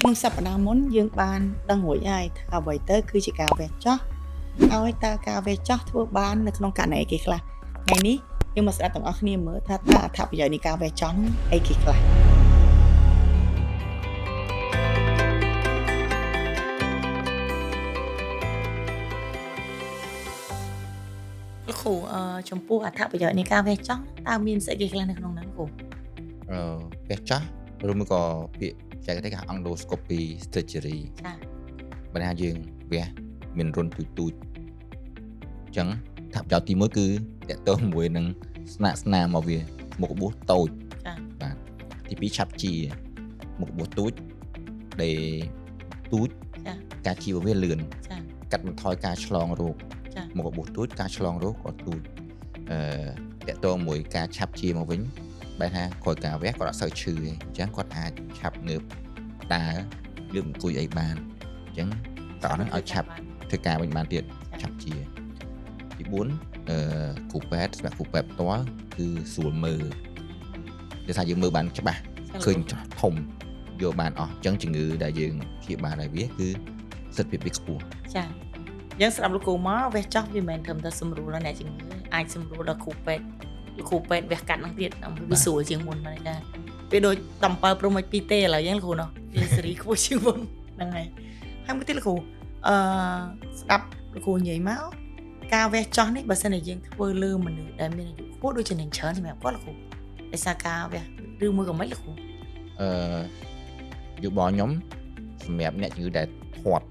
ក្នុងសប្តាហ៍មុនយើងបានដឹងរួចហើយថាអ្វីទៅគឺជាការវះចោះឲ្យតើការវះចោះធ្វើបាននៅក្នុងករណីគេខ្លះថ្ងៃនេះយើងមកស្ដាប់ទាំងអស់គ្នាមើលថាតើអត្ថប្រយោជន៍នៃការវះចោះនោះអីគេខ្លះលោកគ្រូចំពោះអត្ថប្រយោជន៍នៃការវះចោះតើមានស្អីគេខ្លះនៅក្នុងហ្នឹងគ្រូវះចោះឬមួយក៏ពាក្យចែកគេថា endoscopy surgery ចាបើថាយើងវះមានរុនទូចៗអញ្ចឹងថាប្រយោជន៍ទី1គឺតកតងមួយនឹងស្នាមមកវាមុខរបួសតូចចាបាទទី2ឆាប់ជាមុខរបួសទូចដែលទូចចាការជាវាលឿនចាកាត់បន្ថយការឆ្លងរោគចាមុខរបួសទូចការឆ្លងរោគក៏ទូចតកតងមួយការឆាប់ជាមកវិញបែរថាក្រោយការវះគាត់អត់សូវឈឺទេអញ្ចឹងគាត់អាចឆាប់ងើបដើរលើកអង្គុយអីបានអញ្ចឹងតោះហ្នឹងឲ្យឆាប់ធ្វើការវិញបានទៀតឆាប់ជាទី4គ្រូពេទ្យសម្រាប់គ្រូពេទ្យផ្ទាល់គឺស្រួលមើលដូចថាយើងមើលបានច្បាស់ឃើញធំយកបានអស់អញ្ចឹងជំងឺដែលយើងព្យាបាលឲ្យវាគឺសិទ្ធិភាពវាខ្ពស់ចាយើងស្ដាប់លោកគ្រូមកវះចោះវាមិនមែនត្រឹមតែសម្រួលដល់អ្នកជំងឺអាចសម្រួលដល់គ្រូពេទ្យវះកាត់ហ្នឹងទៀតដើម្បីវាស្រួលជាងមុនមកចាវាដូចតំពើព្រំ2ទេឥឡូវយ៉ាងលោកគ្រូណោះវាសេរីខ្ពស់ជាងមុនហ្នឹងហើយហើយមួយទៀតលោកគ្រូស្ដាប់លោកគ្រូនិយាយមកការវះចោះនេះបើសិនជាយើងធ្វើលើមនុស្សដែលមានអាយុខ្ពស់ដូចជានឹងច្រើនសម្រាប់គាត់លោកគ្រូដោយសារការវះឬមួយក៏មិនលោកគ្រូយោបល់ខ្ញុំសម្រាប់អ្នកជំងឺដែលធាត់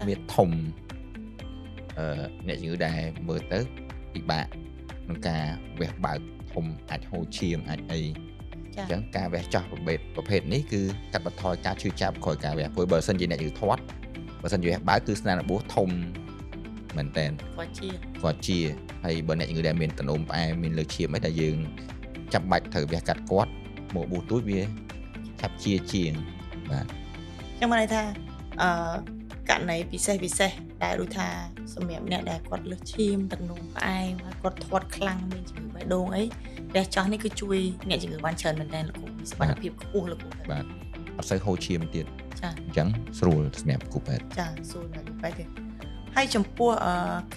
វាធំអ្នកជំងឺដែលមើលទៅពិបាកក្នុងការវះបើកធំអាចហូរឈាមអាចអីអញ្ចឹងការវះចោះប្រភេទនេះគឺកាត់បន្ថយការឈឺចាប់ក្រោយការវះព្រោះបើសិនជាអ្នកជំងឺធាត់បើសិនជាវះបើកគឺស្នាមរបួសធំមែនតើគាត់ជាហើយបើអ្នកជំងឺដែលមានតំណុំផ្អែមមានលើឈាមអីដែលយើងចាំបាច់ត្រូវវះកាត់គាត់មកបួសទូចវាឆាប់ជាងបាទខ្ញុំមកន័យថាករណីពិសេសដែលដូចថាសម្រាប់អ្នកដែលគាត់លើសឈាមទឹកនោមផ្អែមហើយគាត់ធាត់ខ្លាំងមានជំងឺបេះដូងអីវះចោះនេះគឺជួយអ្នកជំងឺបានច្រើនមែនតើលោកគ្រូមានសុខភាពខ្ពស់លោកគ្រូបាទអត់សូវហូរឈាមទៀតចាអញ្ចឹងស្រួលសម្រាប់គ្រូពេទ្យចាស្រួលណាស់ពេទ្យទេហើយចំពោះ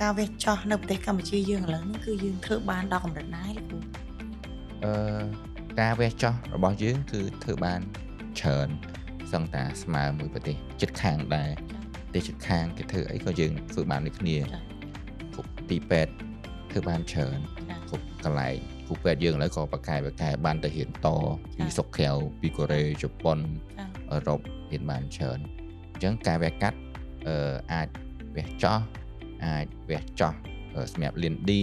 ការវះចោះនៅប្រទេសកម្ពុជាយើងឥឡូវនេះគឺយើងធ្វើបានដល់កម្រិតណាហើយលោកគ្រូការវះចោះរបស់យើងគឺធ្វើបានច្រើនសឹងតាស្មើមួយប្រទេសជិតខាងដែរប្រទេសជិតខាងគេធ្វើអីក៏យើងធ្វើបានដូចគ្នាគ្រប់ទីពេទ្យធ្វើបានច្រើនគ្រប់កន្លែងគ្រូពេទ្យយើងឥឡូវក៏បកកែបានទៅរៀនតពីស្រុកក្រៅពីកូរ៉េជប៉ុនអឺរ៉ុបរៀនបានច្រើនអញ្ចឹងការវះកាត់អាចវះចោះអាចវះចោះសម្រាប់លៀនឌី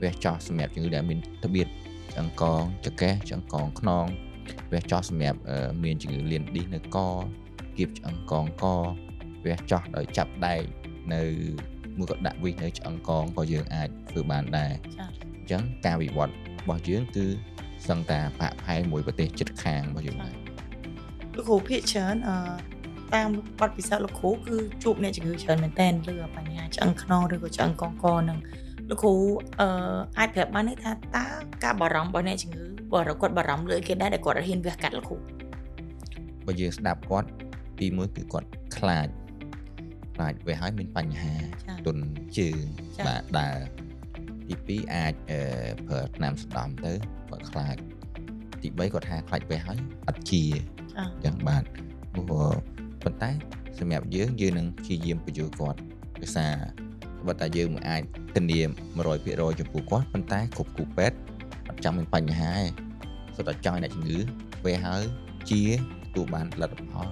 វះចោះសម្រាប់ជំងឺដែលមានត្បៀតឆ្អឹងកងចង្កេះឆ្អឹងកងខ្នងវះចោះសម្រាប់មានជំងឺលៀនឌីនៅកគៀបឆ្អឹងកងកវះចោះដោយចាប់ដែកនៅមួយក៏ដាក់វិសនៅឆ្អឹងកងក៏យើងអាចធ្វើបានដែរអញ្ចឹងការវិវត្តរបស់យើងគឺសឹងតាបាក់ផែមួយប្រទេសជិតខាងរបស់យើងដែរលោកគ្រូភាគច្រើនតាមបទពិសោធន៍លោកគ្រូគឺជួបអ្នកជំងឺច្រើនមែនតើលើបញ្ហាឆ្អឹងខ្នងឬក៏ឆ្អឹងកងកនឹងលោកគ្រូអាចប្រាប់បានទេថាតើការបារម្ភរបស់អ្នកជំងឺគាត់បារម្ភលើគេដែរដែលគាត់ហ៊ានវះកាត់លោកគ្រូបើយើងស្ដាប់គាត់ទី1គឺគាត់ខ្លាចវះហើយមានបញ្ហាទន់ជើងបាទដើរទី2អាចប្រើថ្នាំស្ដំទៅគាត់ខ្លាចទី3គាត់ថាខ្លាចវះហើយអត់ជាអញ្ចឹងបាទប៉ុន្តែសម្រាប់យើងនឹងព្យាយាមបញ្យល់គាត់ភាសាបើតែយើងមិនអាចធានា 100% ចំពោះគាត់ប៉ុន្តែគ្រប់គ្រូពេទ្យអត់ចាំមានបញ្ហាទេសុទ្ធតែចង់ឲ្យអ្នកជំងឺវះហើយជាទទួលបានលទ្ធផល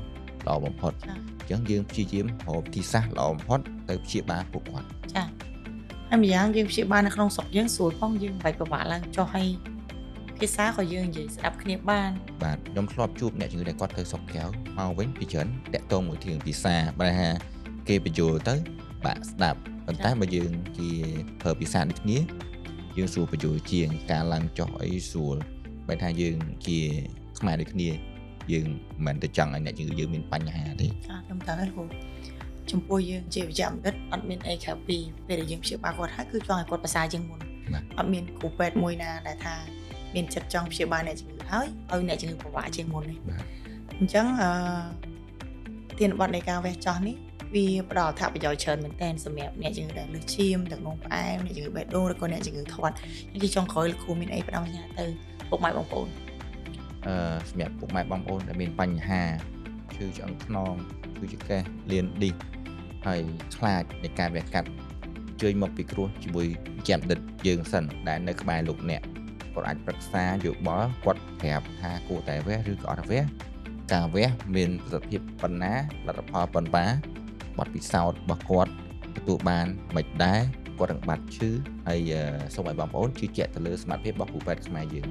ល្អបំផុតអញ្ចឹងយើងព្យាយាមរកវិធីសាស្ត្រល្អបំផុតទៅព្យាបាលពួកគាត់ចាហើយម្យ៉ាងយើងព្យាបាលនៅក្នុងស្រុកយើងស្រួលផងយើងមិនបាច់ពិបាកឡើងចុះឲ្យភាសាក៏យើងនិយាយស្ដាប់គ្នាបានបាទខ្ញុំធ្លាប់ជួបអ្នកជំងឺដែលគាត់ទៅស្រុកក្រៅមកវិញពីច្រើនតាក់ទងមួយធាងភាសាបើថាគេបញ្យល់ទៅបាក់ស្ដាប់ប៉ុន្តែបើយើងជាប្រើភាសាដូចគ្នាយើងស្រួលបញ្យល់ជាងការឡើងចុះអីស្រួលបើថាយើងជាខ្មែរដូចគ្នាយើងមិនទៅចង់ឲ្យអ្នកជំងឺយើងមានបញ្ហាទេខ្ញុំតើលោកចំពោះយើងជាវិជ្ជាបណ្ឌិតអត់មានអីក្រៅពីពេលដែលយើងព្យាបាលគាត់ហើយគឺចង់ឲ្យគាត់ប្រសើរជាងមុនអត់មានគ្រូពេទ្យមួយណាដែលថាមានចិត្តចង់ព្យាបាលអ្នកជំងឺហើយឲ្យអ្នកជំងឺពិបាកជាងមុនទេអញ្ចឹង ធានបទនៃការវះចោះនេះវាផ្ដល់អត្ថប្រយោជន៍ច្រើនមែនទែនសម្រាប់អ្នកជំងឺដែលលើសឈាមទឹកនោមផ្អែមអ្នកជំងឺបេះដូងឬក៏អ្នកជំងឺធាត់ជាចុងក្រោយលោកគ្រូមានអីផ្ដល់បញ្ហាទៅពុកម៉ែបងប្អូន សម្រាប់ពុកម៉ែបងប្អូនដែលមានបញ្ហាឈឺឆ្អឹងខ្នងឈឺចង្កេះលៀនឌីសហើយខ្លាចនៃការវះកាត់ជួយមកពិគ្រោះជាមួយចាំដិតយើងសិនដែលនៅក្បែរលោកអ្នកគាត់អាចប្រឹក្សាយោបល់គាត់ប្រាប់ថាគួរតែវះឬក៏អត់វះការវះមានប្រសិទ្ធភាពប៉ុណ្ណាលទ្ធផលប៉ុណ្ណាបទពិសោធន៍របស់គាត់ទទួលបានមិនដែរគាត់នឹងបាត់ឈឺហើយសូមឲ្យបងប្អូនជឿជាក់ទៅលើសមត្ថភាពរបស់គ្រូពេទ្យខ្មែរយើង